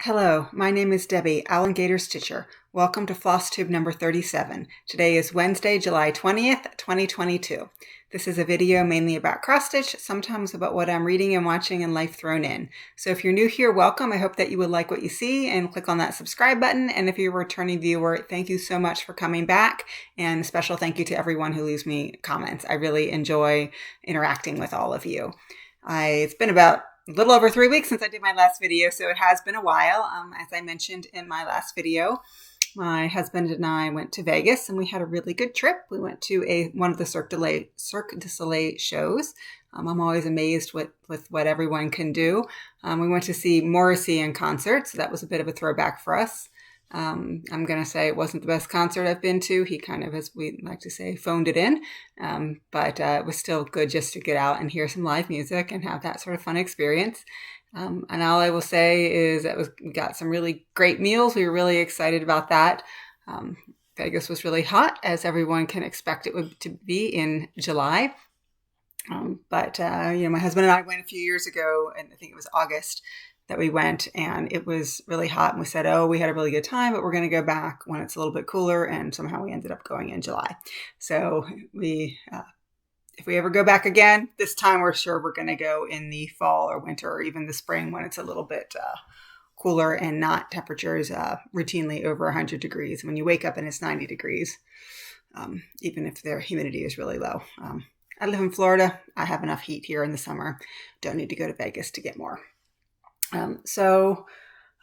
Hello, my name is Debbie, owlandgatorstitcher. Welcome to Flosstube number 37. Today is Wednesday, July 20th, 2022. This is a video mainly about cross-stitch, sometimes about what I'm reading and watching and life thrown in. So if you're new here, welcome. I hope that you would like what you see and click on that subscribe button. And if you're a returning viewer, thank you so much for coming back. And a special thank you to everyone who leaves me comments. I really enjoy interacting with all of you. It's been about a little over 3 weeks since I did my last video, so it has been a while. As I mentioned in my last video, my husband and I went to Vegas and we had a really good trip. We went to one of the Cirque du Soleil shows. I'm always amazed with what everyone can do. We went to see Morrissey in concert, so that was a bit of a throwback for us. I'm going to say it wasn't the best concert I've been to. He kind of, as we like to say, phoned it in. But it was still good just to get out and hear some live music and have that sort of fun experience. And all I will say is that we got some really great meals. We were really excited about that. Vegas was really hot, as everyone can expect it to be in July. But my husband and I went a few years ago, and I think it was August that we went, and it was really hot, and we said, we had a really good time, but we're going to go back when it's a little bit cooler, and somehow we ended up going in July. So if we ever go back again, this time we're sure we're going to go in the fall or winter or even the spring when it's a little bit cooler and not temperatures routinely over 100 degrees. When you wake up and it's 90 degrees, even if their humidity is really low. I live in Florida. I have enough heat here in the summer. Don't need to go to Vegas to get more. Why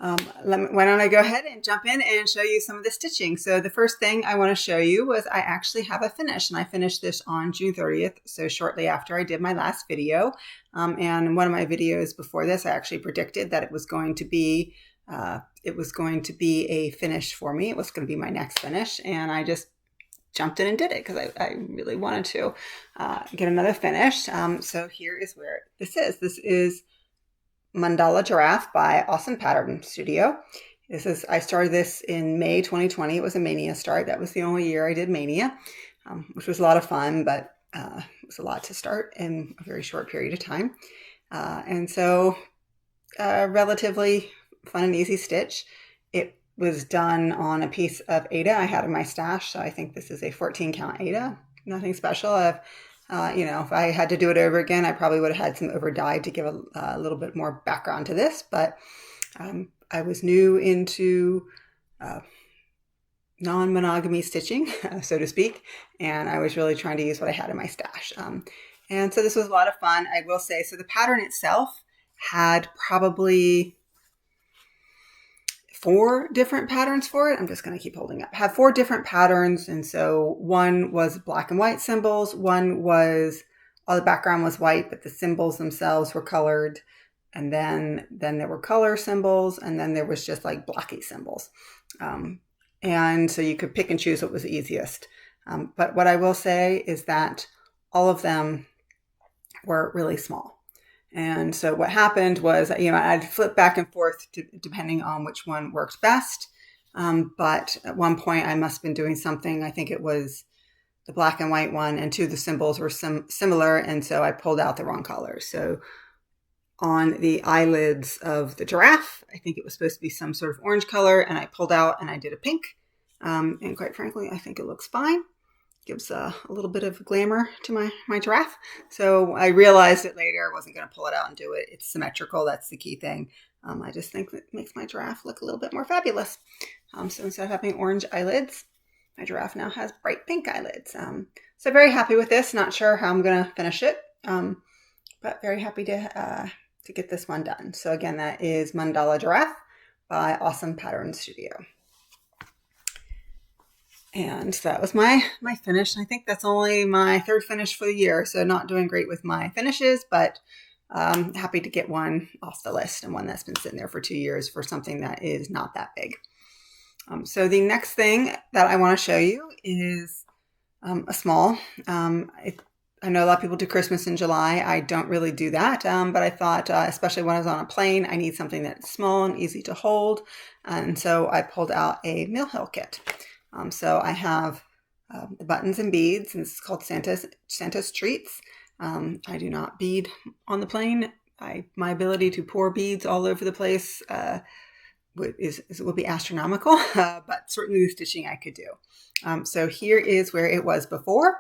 don't I go ahead and jump in and show you some of the stitching. So the first thing I want to show you was I actually have a finish, and I finished this on June 30th. So shortly after I did my last video. And in one of my videos before this, I actually predicted that it was going to be a finish for me. It was going to be my next finish. And I just jumped in and did it because I really wanted to get another finish. So here is where this is. This is Mandala Giraffe by Awesome Pattern Studio. I started this in May 2020. It was a Mania start. That was the only year I did Mania, which was a lot of fun, but it was a lot to start in a very short period of time. And so relatively fun and easy stitch. It was done on a piece of Aida I had in my stash. So I think this is a 14 count Aida. Nothing special. If I had to do it over again, I probably would have had some over dyed to give a little bit more background to this. But I was new into non-monogamy stitching, so to speak, and I was really trying to use what I had in my stash. And so this was a lot of fun, I will say. So the pattern itself had probably 4 different patterns for it. I'm just going to keep holding up. Have 4 different patterns. And so one was black and white symbols. One was all the background was white, but the symbols themselves were colored. And then there were color symbols. And then there was just like blocky symbols. And so you could pick and choose what was easiest. But what I will say is that all of them were really small. And so what happened was, I'd flip back and forth depending on which one worked best. But at one point I must have been doing something. I think it was the black and white one, and 2 of the symbols were similar. And so I pulled out the wrong colors. So on the eyelids of the giraffe, I think it was supposed to be some sort of orange color, and I pulled out and I did a pink. And quite frankly, I think it looks fine. Gives a little bit of glamour to my giraffe. So I realized it later. I wasn't going to pull it out and do it. It's symmetrical. That's the key thing. I just think that makes my giraffe look a little bit more fabulous. So instead of having orange eyelids, my giraffe now has bright pink eyelids. So very happy with this. Not sure how I'm going to finish it, but very happy to get this one done. So again, that is Mandala Giraffe by Awesome Pattern Studio. And that was my finish. I think that's only my 3rd finish for the year. So not doing great with my finishes, but happy to get one off the list, and one that's been sitting there for 2 years for something that is not that big. So the next thing that I want to show you is a small. I know a lot of people do Christmas in July. I don't really do that, but I thought, especially when I was on a plane, I need something that's small and easy to hold. And so I pulled out a Mill Hill kit. So I have the buttons and beads, and it's called Santa's Treats. I do not bead on the plane. My ability to pour beads all over the place will be astronomical, but certainly the stitching I could do. So here is where it was before.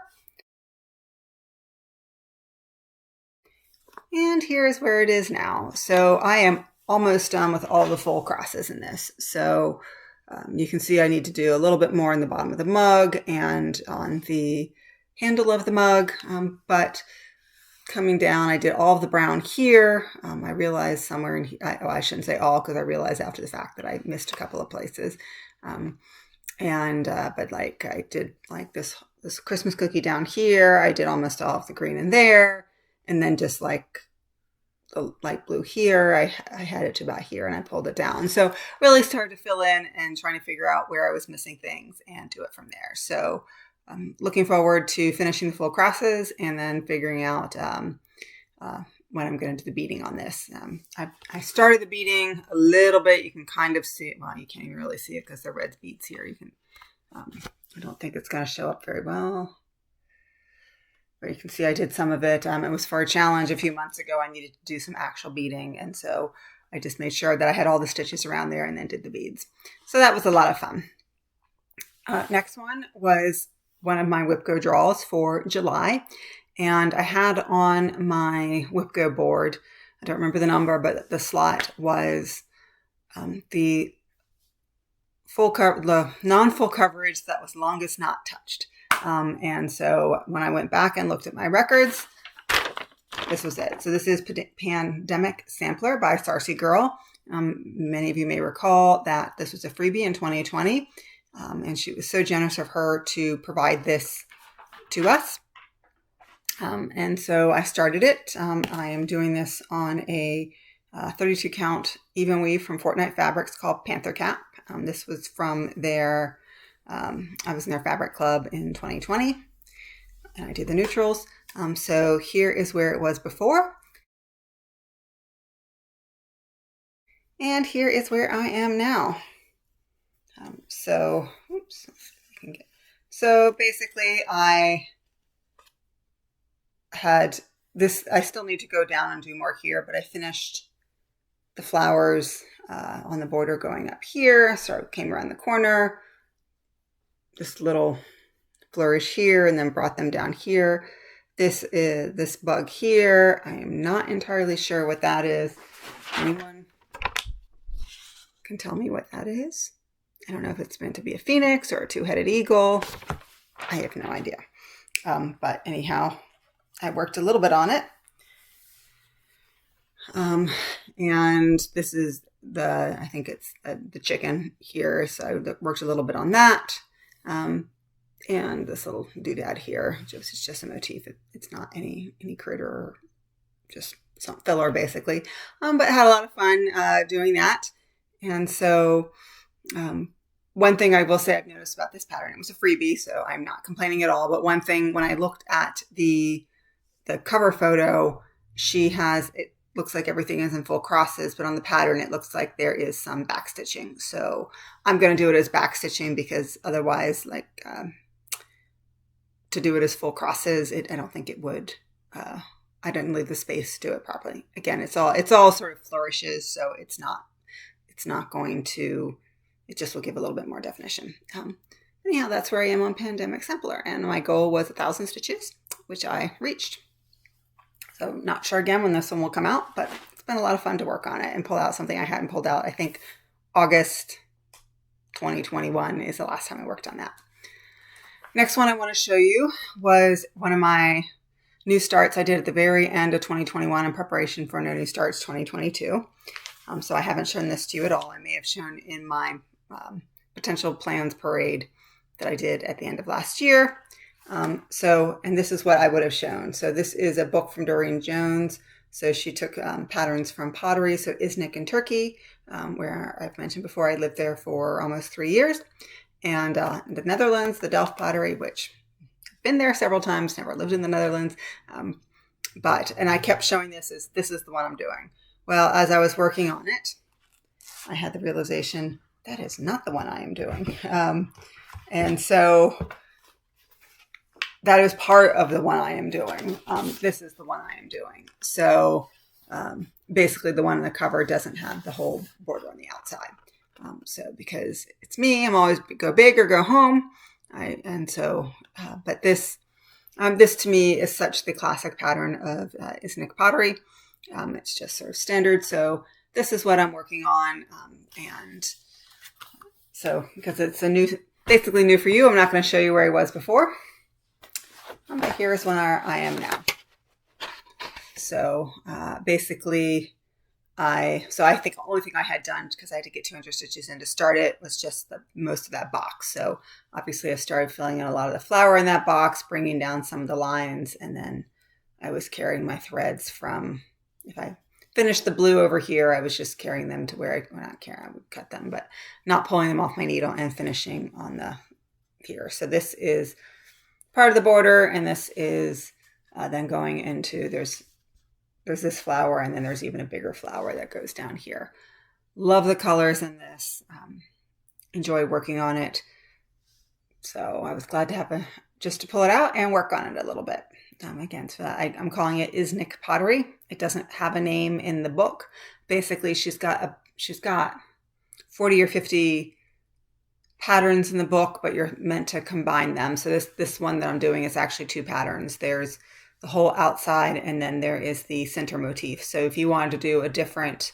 And here is where it is now. So I am almost done with all the full crosses in this. So you can see I need to do a little bit more in the bottom of the mug and on the handle of the mug. But coming down, I did all of the brown here. I realized somewhere in here, I shouldn't say all, because I realized after the fact that I missed a couple of places. But like I did like this Christmas cookie down here. I did almost all of the green in there. And then just like the light blue here, I had it to about here and I pulled it down. So really started to fill in and trying to figure out where I was missing things and do it from there. So I'm looking forward to finishing the full crosses and then figuring out when I'm going to do the beading on this. I started the beading a little bit. You can kind of see it. Well, you can't even really see it because the red beads here. You can. I don't think it's going to show up very well. But you can see I did some of it. It was for a challenge a few months ago. I needed to do some actual beading. And so I just made sure that I had all the stitches around there and then did the beads. So that was a lot of fun. Next one was one of my Whipco draws for July. And I had on my Whipco board, I don't remember the number, but the slot was the non-full coverage that was longest not touched. And so when I went back and looked at my records, this was it. So this is Pandemic Sampler by Sarcy Gurl. Many of you may recall that this was a freebie in 2020. And she was so generous of her to provide this to us. And so I started it. I am doing this on a 32 count even weave from Fortnight Fabrics called Panther Cap. This was from their I was in their fabric club in 2020 and I did the neutrals. So here is where it was before. And here is where I am now. So basically I had this, I still need to go down and do more here, but I finished the flowers on the border going up here. So I came around the corner, this little flourish here, and then brought them down here. This is this bug here. I am not entirely sure what that is. Anyone can tell me what that is? I don't know if it's meant to be a phoenix or a two-headed eagle. I have no idea. But anyhow, I worked a little bit on it. And this is I think it's the chicken here. So I worked a little bit on that. And this little doodad here, it's just a motif. It's not any critter, or just some filler basically. But had a lot of fun doing that. And so one thing I will say I've noticed about this pattern, it was a freebie, so I'm not complaining at all. But one thing, when I looked at the cover photo, it looks like everything is in full crosses, but on the pattern, it looks like there is some back stitching. So I'm going to do it as back stitching because otherwise, to do it as full crosses, I don't think it would. I didn't leave the space to do it properly. Again, it's all sort of flourishes, so it's not going to. It just will give a little bit more definition. Anyhow, that's where I am on Pandemic Sampler, and my goal was 1,000 stitches, which I reached. So not sure again when this one will come out, but it's been a lot of fun to work on it and pull out something I hadn't pulled out. I think August 2021 is the last time I worked on that. Next one I want to show you was one of my new starts I did at the very end of 2021 in preparation for No New Starts 2022. So I haven't shown this to you at all. I may have shown in my potential plans parade that I did at the end of last year. And this is what I would have shown. So this is a book from Durene Jones. So she took patterns from pottery, so Iznik in Turkey, where I've mentioned before I lived there for almost 3 years. And the Netherlands, the Delft pottery, which I've been there several times, never lived in the Netherlands. And I kept showing this is the one I'm doing. Well, as I was working on it, I had the realization that is not the one I am doing. And so that is part of the one I am doing. This is the one I am doing. So basically the one on the cover doesn't have the whole border on the outside. So because it's me, I'm always go big or go home. But this to me is such the classic pattern of Iznik pottery. It's just sort of standard. So this is what I'm working on. And so because it's basically new for you, I'm not going to show you where I was before. But here's where I am now. So basically, I think the only thing I had done, because I had to get 200 stitches in to start it, was just most of that box. So obviously I started filling in a lot of the flower in that box, bringing down some of the lines, and then I was carrying my threads from, if I finished the blue over here, I was just carrying them to where I would cut them, but not pulling them off my needle and finishing on here. So this is part of the border, and this is then going into, there's this flower, and then there's even a bigger flower that goes down here. Love the colors in this. Enjoy working on it. So I was glad to have just to pull it out and work on it a little bit. Again, so I'm calling it Iznik pottery. It doesn't have a name in the book. Basically, she's got 40 or 50 patterns in the book, but you're meant to combine them. So this one that I'm doing is actually 2 patterns. There's the whole outside, and then there is the center motif. So if you wanted to do a different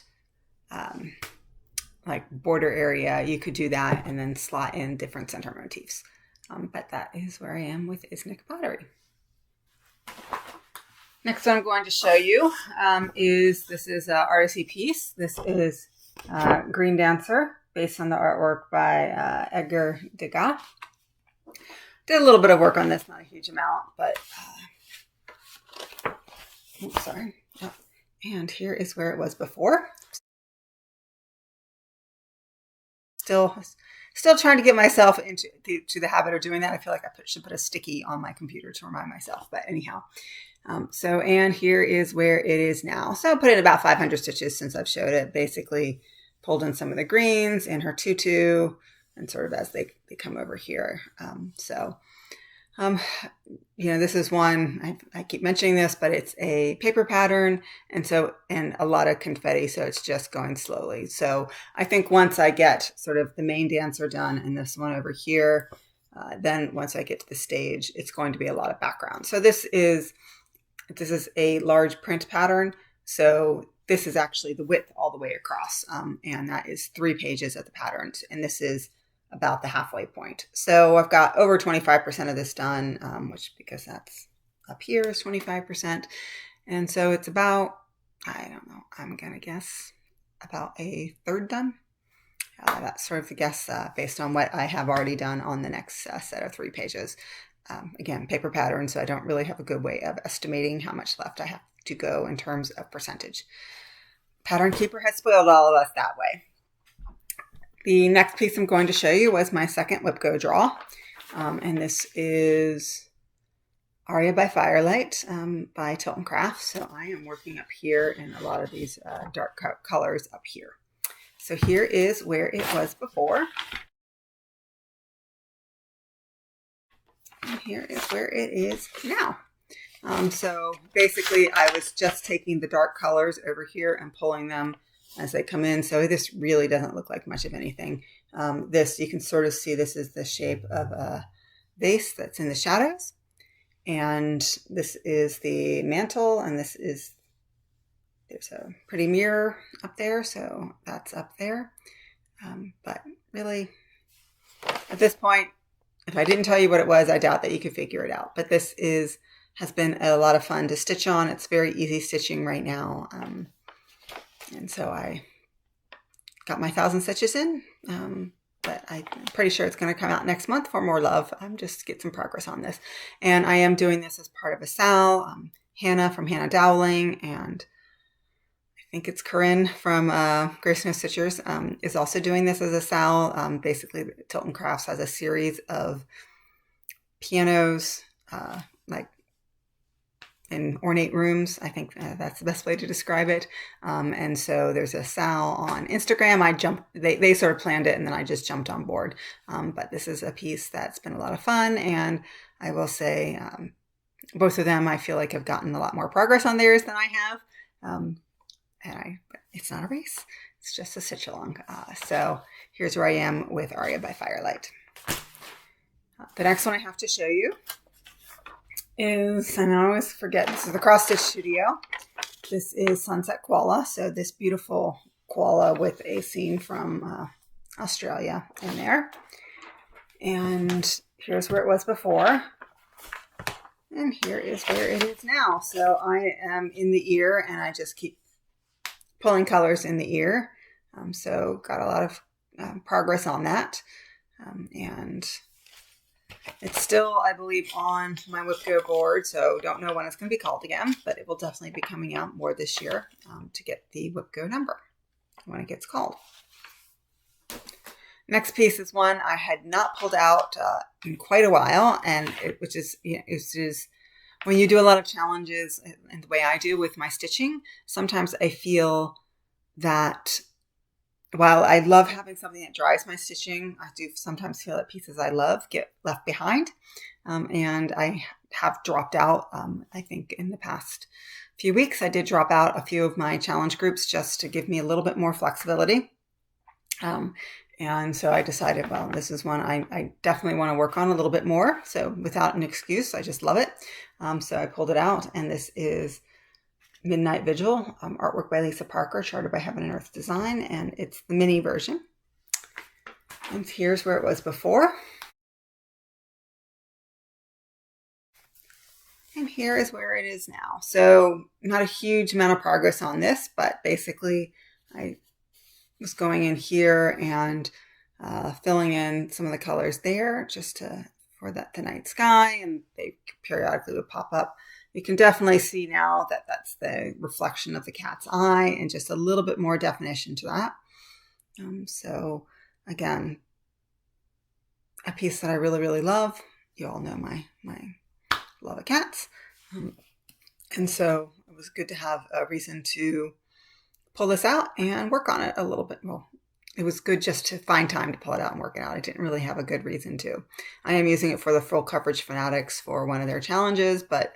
like border area, you could do that and then slot in different center motifs. But that is where I am with Iznik pottery. Next one I'm going to show you is an Artecy piece. This is Green Dancer, based on the artwork by Edgar Degas. Did a little bit of work on this, not a huge amount, but oops, sorry. Oh, and here is where it was before. Still trying to get myself into the habit of doing that. I feel like I should put a sticky on my computer to remind myself. But anyhow, and here is where it is now. So I put in about 500 stitches since I've showed it. Basically pulled in some of the greens in her tutu, and sort of as they come over here. This is one, I keep mentioning this, but it's a paper pattern, and a lot of confetti, so it's just going slowly. So I think once I get sort of the main dancer done and this one over here, then once I get to the stage, it's going to be a lot of background. So this is a large print pattern. So this is actually the width all the way across, and that is 3 pages of the patterns, and this is about the halfway point. So I've got over 25% of this done, which, because that's up here, is 25. And so it's about, I don't know, I'm going to guess about a third done. That's sort of the guess based on what I have already done on the next set of 3 pages. Again, paper pattern, so I don't really have a good way of estimating how much left I have to go in terms of percentage. Pattern Keeper has spoiled all of us that way. The next piece I'm going to show you was my second whip go draw. And this is Aria by Firelight by Tilton Crafts. So I am working up here in a lot of these dark colors up here. So here is where it was before. And here is where it is now. So basically I was just taking the dark colors over here and pulling them as they come in. So this really doesn't look like much of anything. This, you can sort of see, this is the shape of a vase that's in the shadows. And this is the mantle, and there's a pretty mirror up there. So that's up there. But really, at this point, if I didn't tell you what it was, I doubt that you could figure it out. But this has been a lot of fun to stitch on. It's very easy stitching right now. And so I got my 1,000 stitches in, but I'm pretty sure it's going to come out next month for more love. I'm just get some progress on this. And I am doing this as part of a sal. Hannah from Hannah Dowling, and I think it's Corinne from Grace No Stitchers is also doing this as a sal. Basically, Tilton Crafts has a series of pianos, like in ornate rooms. I think that's the best way to describe it. And so there's a sal on Instagram. They sort of planned it, and then I just jumped on board. But this is a piece that's been a lot of fun, and I will say both of them I feel like have gotten a lot more progress on theirs than I have. but it's not a race. It's just a stitch along. So here's where I am with Aria by Firelight. The next one I have to show you is, and I always forget, this is the Cross Stitch Studio. This is Sunset Koala. So this beautiful koala with a scene from Australia in there. And here's where it was before. And here is where it is now. So I am in the ear, and I just keep pulling colors in the ear. So got a lot of progress on that. And it's still, I believe, on my WhipGo board. So don't know when it's going to be called again, but it will definitely be coming out more this year to get the WhipGo number when it gets called. Next piece is one I had not pulled out in quite a while, and which is when you do a lot of challenges, and the way I do with my stitching, sometimes I feel that while I love having something that drives my stitching, I do sometimes feel that pieces I love get left behind, and I have dropped out. I think in the past few weeks, I did drop out a few of my challenge groups just to give me a little bit more flexibility. And so I decided, well, this is one I definitely want to work on a little bit more. So without an excuse, I just love it. So I pulled it out, and this is Midnight Vigil, artwork by Lisa Parker, charted by Heaven and Earth Design, and it's the mini version. And here's where it was before. And here is where it is now. So not a huge amount of progress on this, but basically I was going in here and filling in some of the colors there just for the night sky, and they periodically would pop up. You can definitely see now that that's the reflection of the cat's eye and just a little bit more definition to that. So again, a piece that I really, really love. You all know my love of cats. And so it was good to have a reason to pull this out and work on it a little bit. Well, it was good just to find time to pull it out and work it out. I didn't really have a good reason to. I am using it for the Full Coverage Fanatics for one of their challenges, but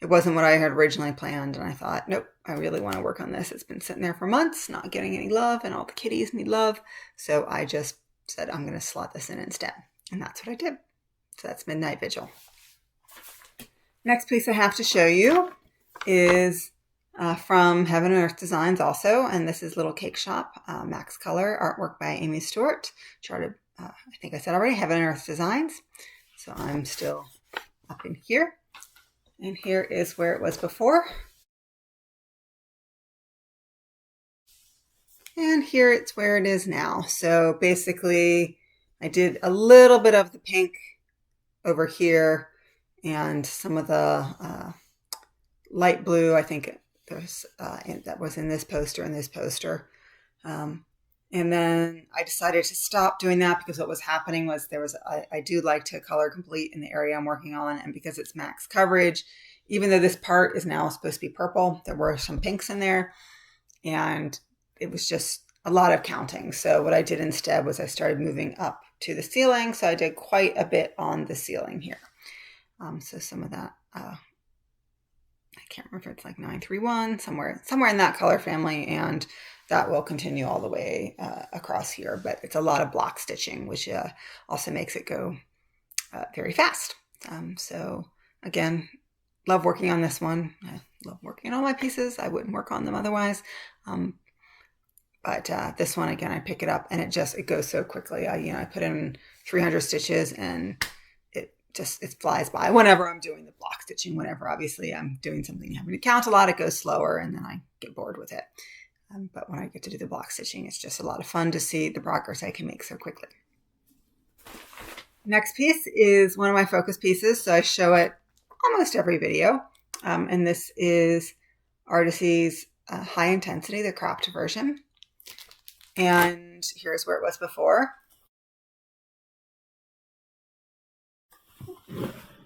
it wasn't what I had originally planned. And I thought, nope, I really want to work on this. It's been sitting there for months, not getting any love, and all the kitties need love. So I just said, I'm going to slot this in instead. And that's what I did. So that's Midnight Vigil. Next piece I have to show you is from Heaven and Earth Designs also, and this is Little Cake Shop, Max Color, artwork by Aimee Stewart, charted, I think I said already, Heaven and Earth Designs. So I'm still up in here, and here is where it was before. And here it's where it is now. So basically I did a little bit of the pink over here and some of the light blue, I think there's that was in this poster and this poster. And then I decided to stop doing that because what was happening was I do like to color complete in the area I'm working on, and because it's max coverage, even though this part is now supposed to be purple, there were some pinks in there, and it was just a lot of counting. So what I did instead was I started moving up to the ceiling. So I did quite a bit on the ceiling here. So some of that, I can't remember if it's like 931, somewhere in that color family, and that will continue all the way across here. But it's a lot of block stitching, which also makes it go very fast. So again, love working on this one. I love working on all my pieces. I wouldn't work on them otherwise. But this one, again, I pick it up and it goes so quickly. I put in 300 stitches and it flies by whenever I'm doing the block stitching. Whenever obviously I'm doing something having to count a lot, it goes slower and then I get bored with it. But when I get to do the block stitching, it's just a lot of fun to see the progress I can make so quickly. Next piece is one of my focus pieces. So I show it almost every video. And this is Artecy's High Intensity, the cropped version. And here's where it was before.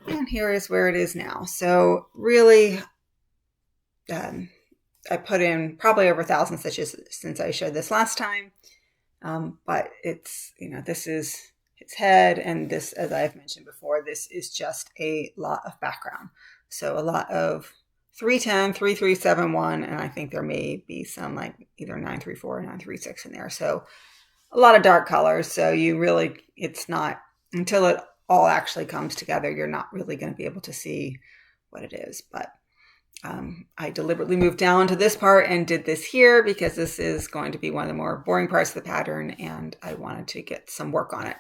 And here is where it is now. So really, I put in probably over 1,000 stitches since I showed this last time. But it's, this is its head. And this, as I've mentioned before, this is just a lot of background. So a lot of 310, 3371, and I think there may be some like either 934 or 936 in there. So a lot of dark colors. So you really, it's not, until it all actually comes together, you're not really going to be able to see what it is. But I deliberately moved down to this part and did this here because this is going to be one of the more boring parts of the pattern, and I wanted to get some work on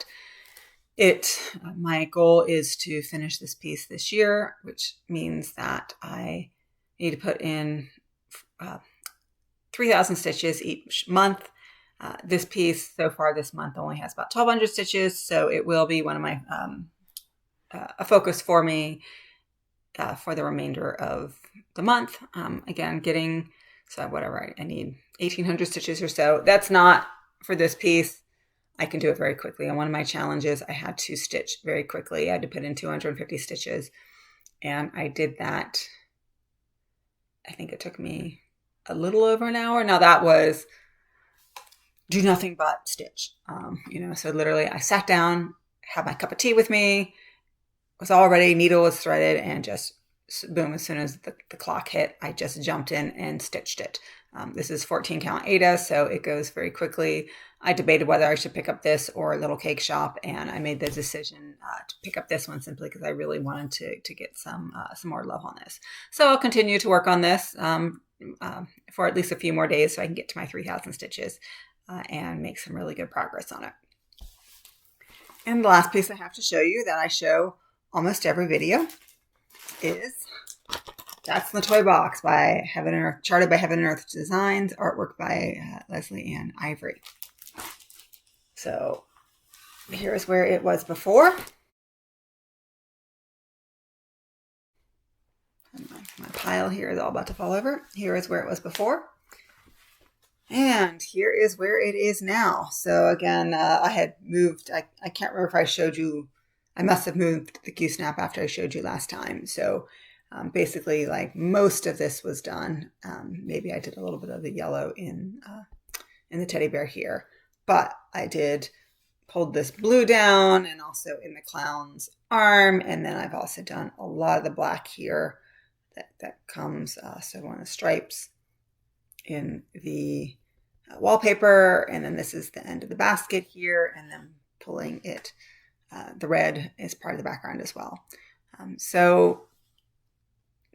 it. My goal is to finish this piece this year, which means that I need to put in 3,000 stitches each month. This piece so far this month only has about 1,200 stitches, so it will be one of my a focus for me for the remainder of the month. Again, getting, so whatever, I need 1,800 stitches or so. That's not for this piece. I can do it very quickly. On one of my challenges, I had to stitch very quickly. I had to put in 250 stitches, and I did that. I think it took me a little over an hour. Now that was do nothing but stitch. So literally I sat down, had my cup of tea with me, was all ready, needle was threaded, and just boom, as soon as the clock hit, I just jumped in and stitched it. This is 14 count Aida, so it goes very quickly. I debated whether I should pick up this or a little cake shop, and I made the decision to pick up this one simply because I really wanted to get some more love on this. So I'll continue to work on this for at least a few more days so I can get to my 3,000 stitches and make some really good progress on it. And the last piece I have to show you that I show almost every video is That's in the Toy Box by Heaven and Earth, charted by Heaven and Earth Designs, artwork by Lesley Anne Ivory. So here's where it was before. And my pile here is all about to fall over. Here is where it was before. And here is where it is now. So again, I had moved, I can't remember if I showed you, I must have moved the Q-snap after I showed you last time. So basically, like, most of this was done. Maybe I did a little bit of the yellow in the teddy bear here, but I did pulled this blue down and also in the clown's arm. And then I've also done a lot of the black here that comes, so one of the stripes in the wallpaper. And then this is the end of the basket here. And then pulling it, the red is part of the background as well. So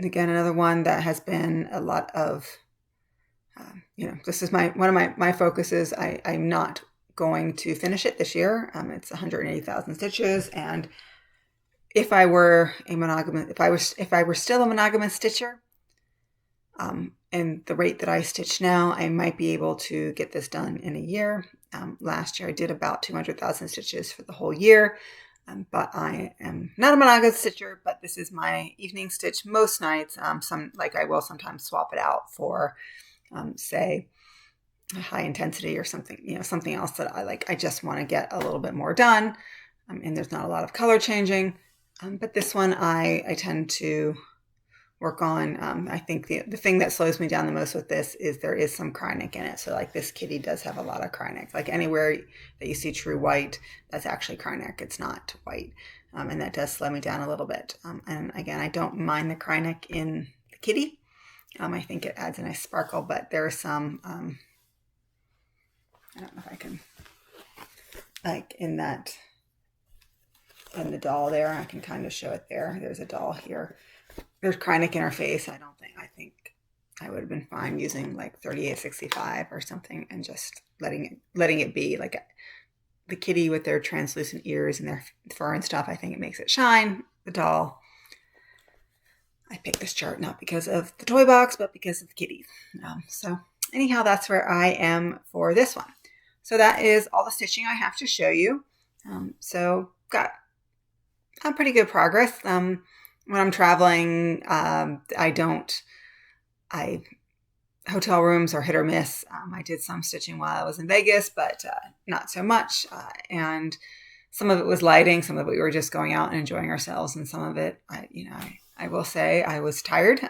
again, another one that has been a lot of, this is one of my focuses. I'm not going to finish it this year. It's 180,000 stitches. And if I were a monogamous, if I were still a monogamous stitcher, and the rate that I stitch now, I might be able to get this done in a year. Last year I did about 200,000 stitches for the whole year. But I am not a monogamous stitcher, but this is my evening stitch most nights. I will sometimes swap it out for, say, a high intensity or something, something else that I like. I just want to get a little bit more done. And there's not a lot of color changing. But this one I tend to work on. I think the thing that slows me down the most with this is there is some cryonic in it. So like this kitty does have a lot of cryonic. Like anywhere that you see true white, that's actually cryonic. It's not white. And that does slow me down a little bit. And again, I don't mind the cryonic in the kitty. I think it adds a nice sparkle, but there are some, I don't know if I can, like in the doll there, I can kind of show it there. There's a doll here. There's cryonic in her face. I think I would have been fine using like 3865 or something and just letting it be. Like the kitty with their translucent ears and their fur and stuff, I think it makes it shine. The doll, I picked this chart not because of the toy box, but because of the kitties. So anyhow, that's where I am for this one. So that is all the stitching I have to show you. So got pretty good progress. When I'm traveling, hotel rooms are hit or miss. I did some stitching while I was in Vegas, but not so much. And some of it was lighting, some of it we were just going out and enjoying ourselves, and some of it, I will say I was tired.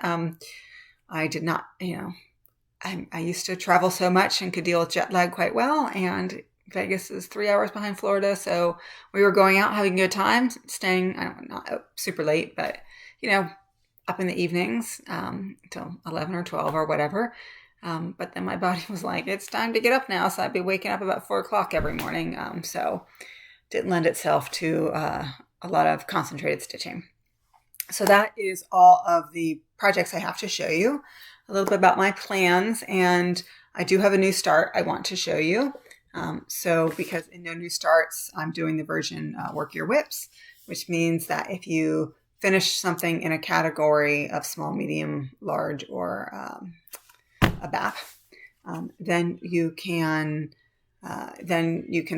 I did not, I used to travel so much and could deal with jet lag quite well, and Vegas is 3 hours behind Florida, so we were going out having a good time, staying, not super late, but up in the evenings until 11 or 12 or whatever. But then my body was like, it's time to get up now. So I'd be waking up about 4 o'clock every morning. So didn't lend itself to a lot of concentrated stitching. So that is all of the projects I have to show you. A little bit about my plans, and I do have a new start I want to show you. So because in No New Starts, I'm doing the version Work Your Whips, which means that if you finish something in a category of small, medium, large, or a BAP, then you can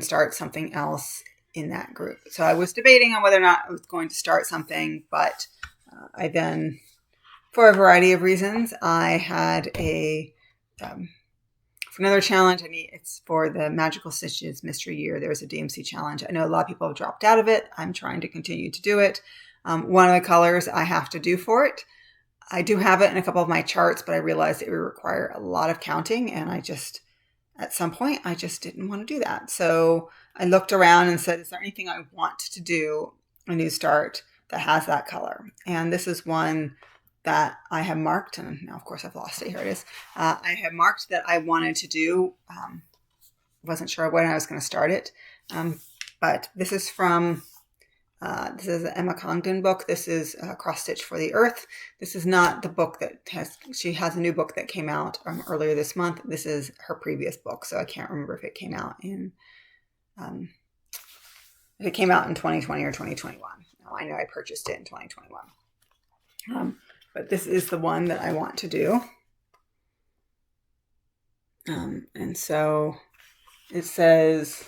start something else in that group. So I was debating on whether or not I was going to start something, but I then, for a variety of reasons, I had for another challenge. It's for the Magical Stitches Mystery Year. There's a DMC challenge. I know a lot of people have dropped out of it. I'm trying to continue to do it. One of the colors I have to do for it, I do have it in a couple of my charts, but I realized it would require a lot of counting, and at some point, I just didn't want to do that. So I looked around and said, is there anything I want to do a new start that has that color? And this is one that I have marked, and now of course I've lost it. Here it is. I have marked that I wanted to do. Wasn't sure when I was going to start it, but this is from this is an Emma Congdon book. This is Cross Stitch for the Earth. This is not the book she has a new book that came out earlier this month. This is her previous book, so I can't remember if it came out in 2020 or 2021. No, I know I purchased it in 2021. But this is the one that I want to do. And so it says,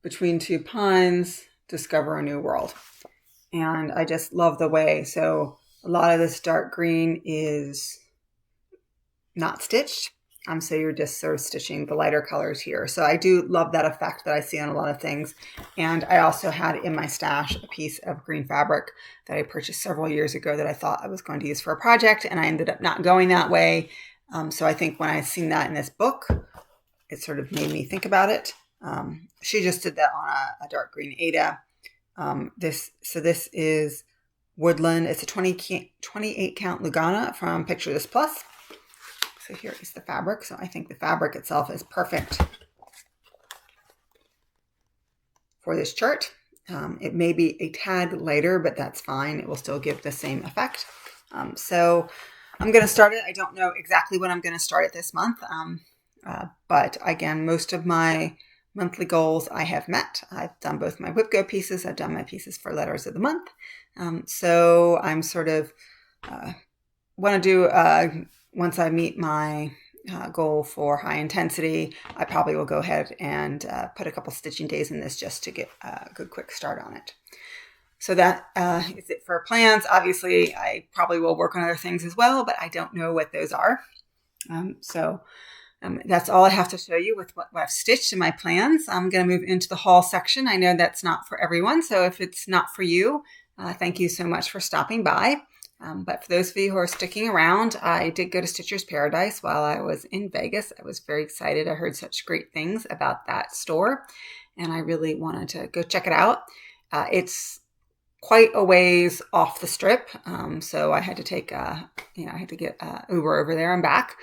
between two pines, discover a new world. And I just love the way. So a lot of this dark green is not stitched. So you're just sort of stitching the lighter colors here. So I do love that effect that I see on a lot of things. And I also had in my stash a piece of green fabric that I purchased several years ago that I thought I was going to use for a project, and I ended up not going that way. So I think when I seen that in this book, it sort of made me think about it. She just did that on a dark green Aida. This is Woodland. It's a 28 count Lugana from Picture This Plus. So here is the fabric. So I think the fabric itself is perfect for this chart. It may be a tad lighter, but that's fine. It will still give the same effect. So I'm going to start it. I don't know exactly when I'm going to start it this month. But again, most of my monthly goals I have met. I've done both my Whip Go pieces. I've done my pieces for Letters of the Month. So I'm sort of want to do, once I meet my goal for high intensity, I probably will go ahead and put a couple stitching days in this just to get a good quick start on it. So that is it for plans. Obviously, I probably will work on other things as well, but I don't know what those are. That's all I have to show you with what I've stitched in my plans. I'm going to move into the haul section. I know that's not for everyone, so if it's not for you, thank you so much for stopping by. But for those of you who are sticking around, I did go to Stitcher's Paradise while I was in Vegas. I was very excited. I heard such great things about that store, and I really wanted to go check it out. It's quite a ways off the strip, so I had to take I had to get Uber over there and back.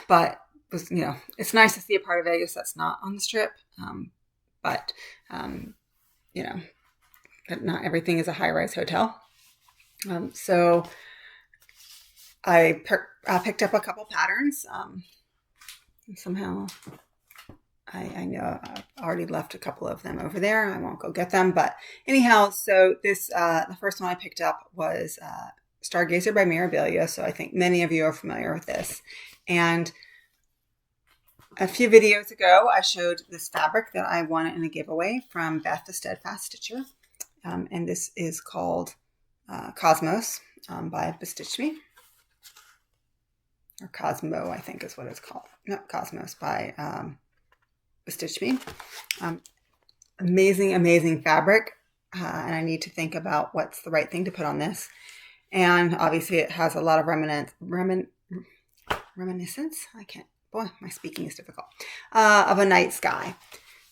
But was it's nice to see a part of Vegas that's not on the strip. But not everything is a high-rise hotel. So I picked up a couple patterns. Somehow I know I've already left a couple of them over there. I won't go get them, but anyhow, so this the first one I picked up was Stargazer by Mirabilia. So I think many of you are familiar with this. And a few videos ago, I showed this fabric that I won in a giveaway from Beth the Steadfast Stitcher. And this is called Cosmos by Bestitch Me. Or Cosmo, I think is what it's called. No, Cosmos by Bestitch Me. Amazing, amazing fabric. And I need to think about what's the right thing to put on this. And obviously it has a lot of reminiscence. Boy, my speaking is difficult. Of a night sky.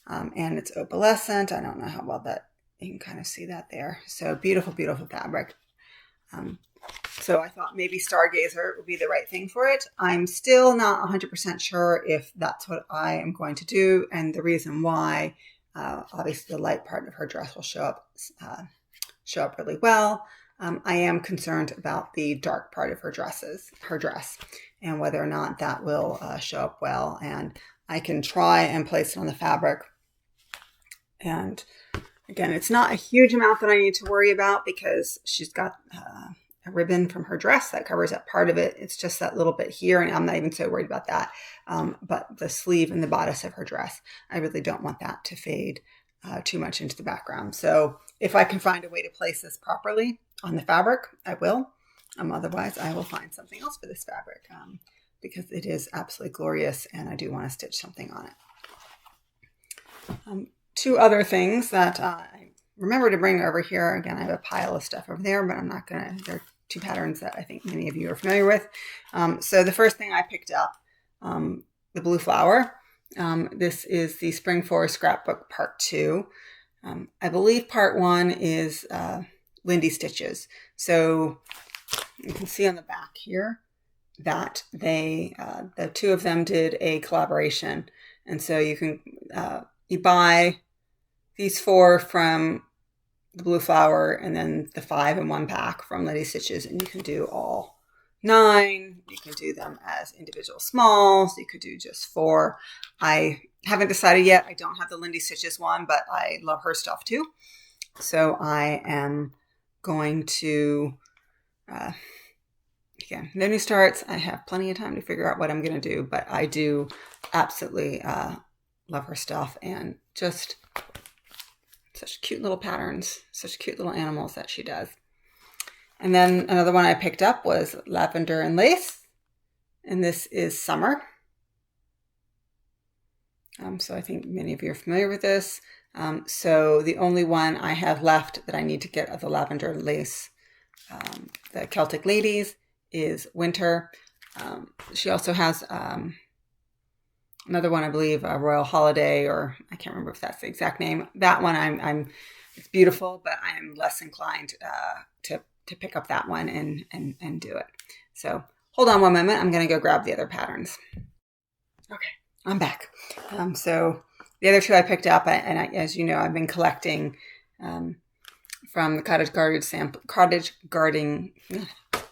And it's opalescent. I don't know how well that You can kind of see that there. So beautiful, beautiful fabric. So I thought maybe Stargazer would be the right thing for it. I'm still not 100% sure if that's what I am going to do. And the reason why, obviously the light part of her dress will show up really well. I am concerned about the dark part of her dress, and whether or not that will show up well. And I can try and place it on the fabric. And again, it's not a huge amount that I need to worry about because she's got a ribbon from her dress that covers that part of it. It's just that little bit here, and I'm not even so worried about that. But the sleeve and the bodice of her dress, I really don't want that to fade too much into the background. So if I can find a way to place this properly on the fabric, I will. Otherwise, I will find something else for this fabric because it is absolutely glorious, and I do want to stitch something on it. Two other things that I remember to bring over here. Again, I have a pile of stuff over there, but I'm not going to. There are two patterns that I think many of you are familiar with. So the first thing I picked up, the blue flower. This is the Spring Forest Scrapbook Part 2. I believe Part 1 is Lindy Stitches. So you can see on the back here that they, the two of them did a collaboration. And so you can, you buy these 4 from the blue flower and then the 5 in one pack from Lindy Stitches, and you can do all 9. You can do them as individual smalls. You could do just 4. I haven't decided yet. I don't have the Lindy Stitches one, but I love her stuff too. So I am going to, again, no new starts. I have plenty of time to figure out what I'm going to do, but I do absolutely love her stuff, and just such cute little patterns, such cute little animals that she does. And then another one I picked up was Lavender and Lace, and this is Summer. So I think many of you are familiar with this. So the only one I have left that I need to get of the Lavender and Lace, the Celtic Ladies, is Winter. She also has another one, I believe, a Royal Holiday, or I can't remember if that's the exact name. That one, it's beautiful, but I am less inclined to pick up that one and do it. So hold on one moment. I'm going to go grab the other patterns. Okay, I'm back. So the other 2 I picked up, as you know, I've been collecting from the Cottage Gardening.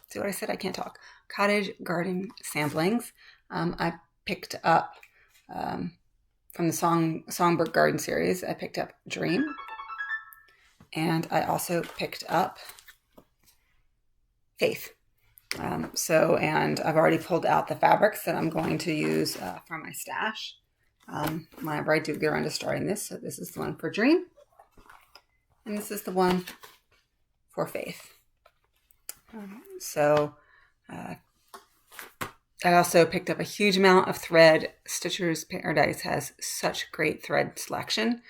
See what I said? I can't talk. Cottage Gardening Samplings. I picked up from the Songbird Garden series. I picked up Dream, and I also picked up Faith. And I've already pulled out the fabrics that I'm going to use from my stash whenever I do get around to starting this. So this is the one for Dream, and this is the one for Faith. I also picked up a huge amount of thread. Stitcher's Paradise has such great thread selection.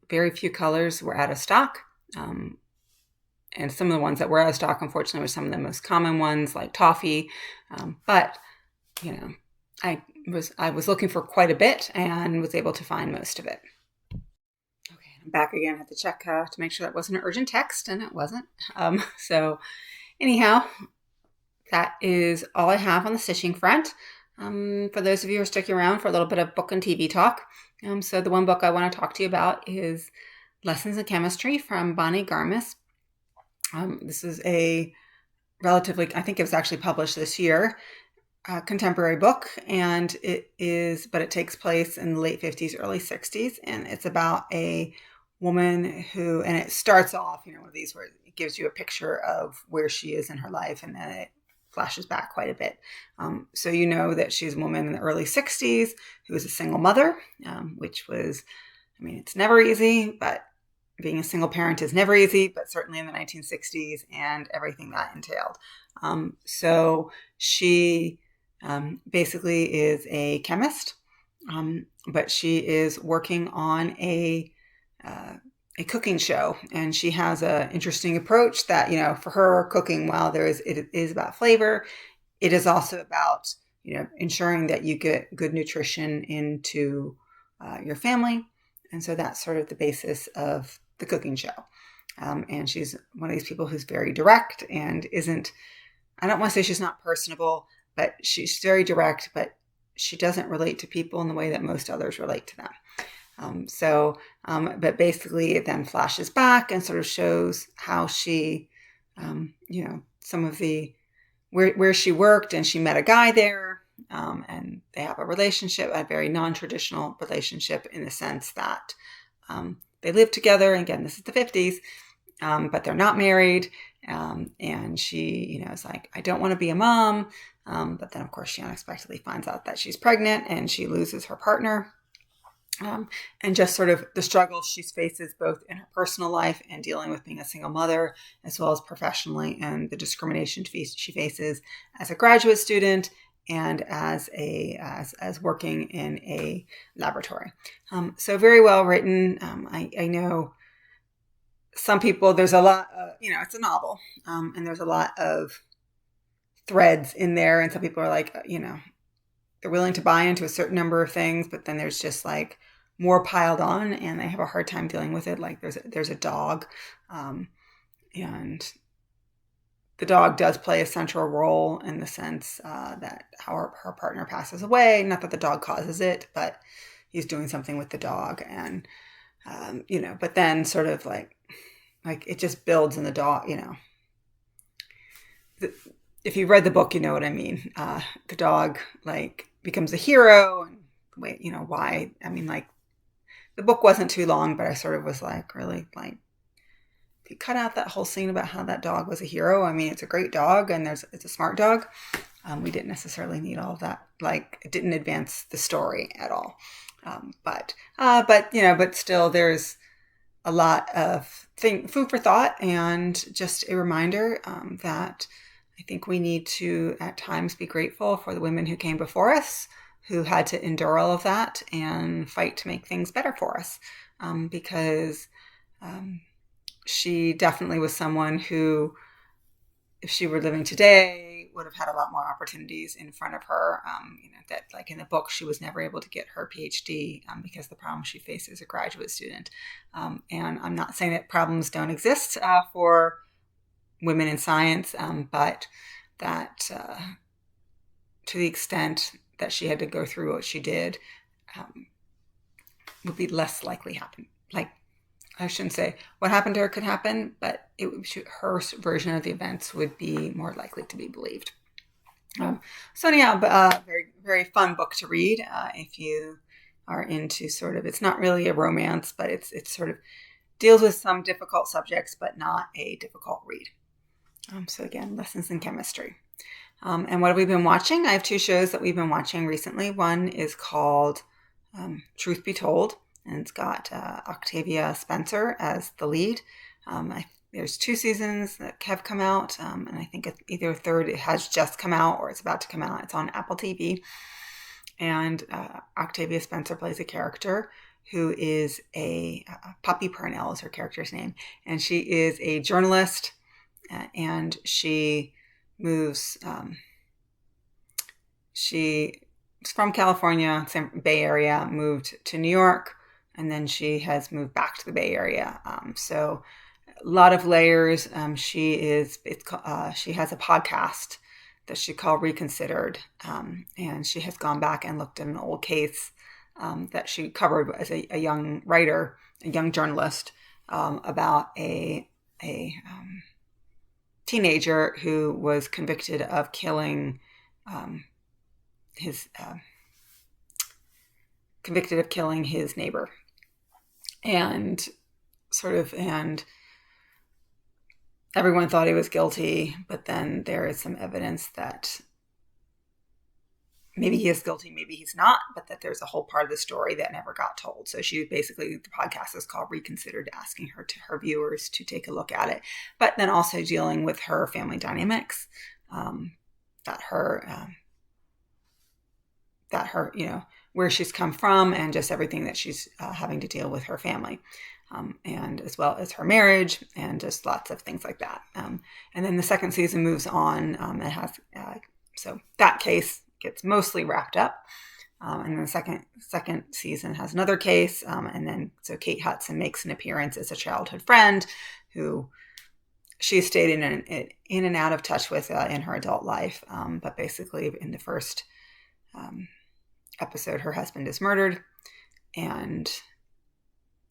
Very few colors were out of stock. And some of the ones that were out of stock, unfortunately, were some of the most common ones like toffee. But, you know, I was looking for quite a bit and was able to find most of it. Okay, I'm back again. I had to check to make sure that wasn't an urgent text, and it wasn't. So anyhow, that is all I have on the stitching front. For those of you who are sticking around for a little bit of book and TV talk. So the one book I want to talk to you about is Lessons in Chemistry from Bonnie Garmis. This is a relatively, I think it was actually published this year, contemporary book, and but it takes place in the late 50s, early 60s, and it's about a woman who, and it starts off, one of these where it gives you a picture of where she is in her life, and then it flashes back quite a bit. So you know that she's a woman in the early 60s who is a single mother, which was, it's never easy, but being a single parent is never easy, but certainly in the 1960s and everything that entailed. So she basically is a chemist, but she is working on a cooking show, and she has an interesting approach that, for her, cooking, while it is about flavor, it is also about, ensuring that you get good nutrition into your family. And so that's sort of the basis of the cooking show. And she's one of these people who's very direct and I don't want to say she's not personable, but she's very direct, but she doesn't relate to people in the way that most others relate to them. But basically it then flashes back and sort of shows how she, some of where she worked, and she met a guy there, and they have a relationship, a very non-traditional relationship in the sense that they live together. Again, this is the 50s, but they're not married. And she, is like, I don't want to be a mom. But then of course she unexpectedly finds out that she's pregnant and she loses her partner. And just sort of the struggles she faces both in her personal life and dealing with being a single mother, as well as professionally, and the discrimination she faces as a graduate student and as working in a laboratory. So very well written. I know some people, there's a lot, it's a novel, and there's a lot of threads in there. And some people are like, they're willing to buy into a certain number of things, but then there's just like more piled on, and they have a hard time dealing with it. Like there's a dog, and the dog does play a central role in the sense that how her partner passes away. Not that the dog causes it, but he's doing something with the dog, and but then sort of like it just builds in the dog. If you read the book, you know what I mean. The dog becomes a hero, and why? I mean, the book wasn't too long, but I sort of was really if you cut out that whole scene about how that dog was a hero. I mean, it's a great dog, and it's a smart dog. We didn't necessarily need all of that. It didn't advance the story at all. But still, there's a lot of food for thought, and just a reminder that I think we need to at times be grateful for the women who came before us, who had to endure all of that and fight to make things better for us. Because she definitely was someone who, if she were living today, would have had a lot more opportunities in front of her. That in the book, she was never able to get her PhD because of the problems she faced as a graduate student. And I'm not saying that problems don't exist for women in science, but that to the extent that she had to go through what she did would be less likely happen. I shouldn't say what happened to her could happen, but her version of the events would be more likely to be believed. So anyhow, very, very fun book to read if you are into it's not really a romance, but it's sort of deals with some difficult subjects, but not a difficult read. So again, lessons in chemistry. And what have we been watching? I have two shows that we've been watching recently. One is called Truth Be Told, and it's got Octavia Spencer as the lead. There's 2 seasons that have come out, and I think either a third it has just come out or it's about to come out. It's on Apple TV. And Octavia Spencer plays a character who is Poppy Parnell is her character's name. And she is a journalist, and she moves, she's from California, Bay Area, moved to New York, and then she has moved back to the Bay Area. So a lot of layers. She has a podcast that she called Reconsidered, and she has gone back and looked at an old case that she covered as a young writer, a young journalist, about a teenager who was convicted of killing his neighbor, and everyone thought he was guilty, but then there is some evidence that maybe he is guilty, maybe he's not, but that there's a whole part of the story that never got told. So the podcast is called Reconsidered, asking her viewers to take a look at it, but then also dealing with her family dynamics, that her, where she's come from, and just everything that she's having to deal with her family, and as well as her marriage, and just lots of things like that. And then the second season moves on. So that case gets mostly wrapped up. And then the second season has another case. And then so Kate Hudson makes an appearance as a childhood friend who she stayed in and out of touch with in her adult life. But basically in the first episode, her husband is murdered, and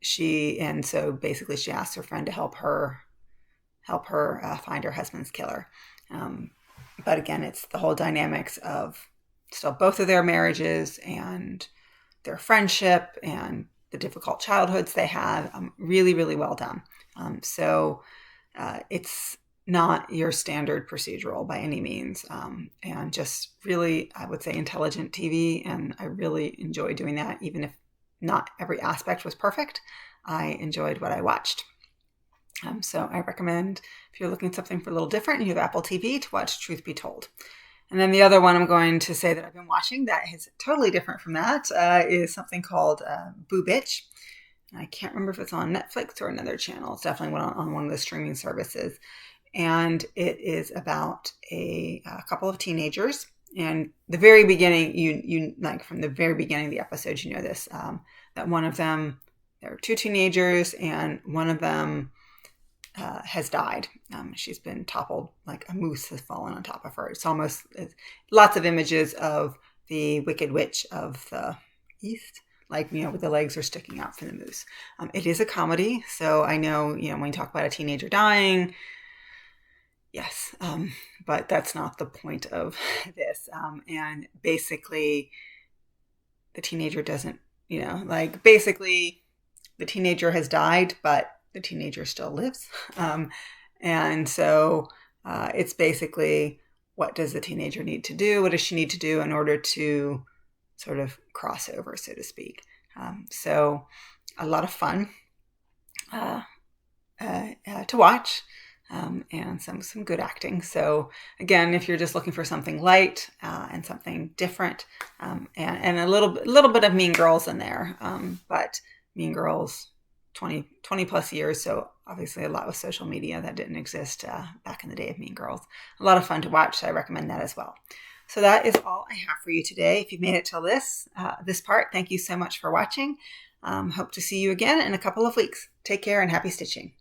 so basically she asks her friend to help her find her husband's killer. But again, it's the whole dynamics of still both of their marriages and their friendship and the difficult childhoods they had. Really, really well done. So it's not your standard procedural by any means, and just really, I would say, intelligent TV. And I really enjoy doing that, even if not every aspect was perfect. I enjoyed what I watched. So I recommend, if you're looking at something for a little different and you have Apple TV, to watch Truth Be Told. And then the other one I'm going to say that I've been watching that is totally different from that is something called Boo Bitch. I can't remember if it's on Netflix or another channel. It's definitely on one of the streaming services. And it is about a couple of teenagers. And the very beginning, you like from the very beginning of the episode, you know this, that one of them, there are two teenagers, and one of them has died. She's been toppled, like a moose has fallen on top of her. It's lots of images of the Wicked Witch of the East, like, with the legs are sticking out from the moose. It is a comedy. So I know, when you talk about a teenager dying, yes, but that's not the point of this. And basically the teenager doesn't, basically the teenager has died, but the teenager still lives. And so it's basically, what does the teenager need to do? What does she need to do in order to sort of cross over, so to speak? So a lot of fun to watch, and some good acting. So again, if you're just looking for something light and something different, and a little bit of Mean Girls in there, but Mean Girls 20 plus years. So obviously a lot with social media that didn't exist back in the day of Mean Girls. A lot of fun to watch. So I recommend that as well. So that is all I have for you today. If you've made it till this part, thank you so much for watching. Hope to see you again in a couple of weeks. Take care and happy stitching.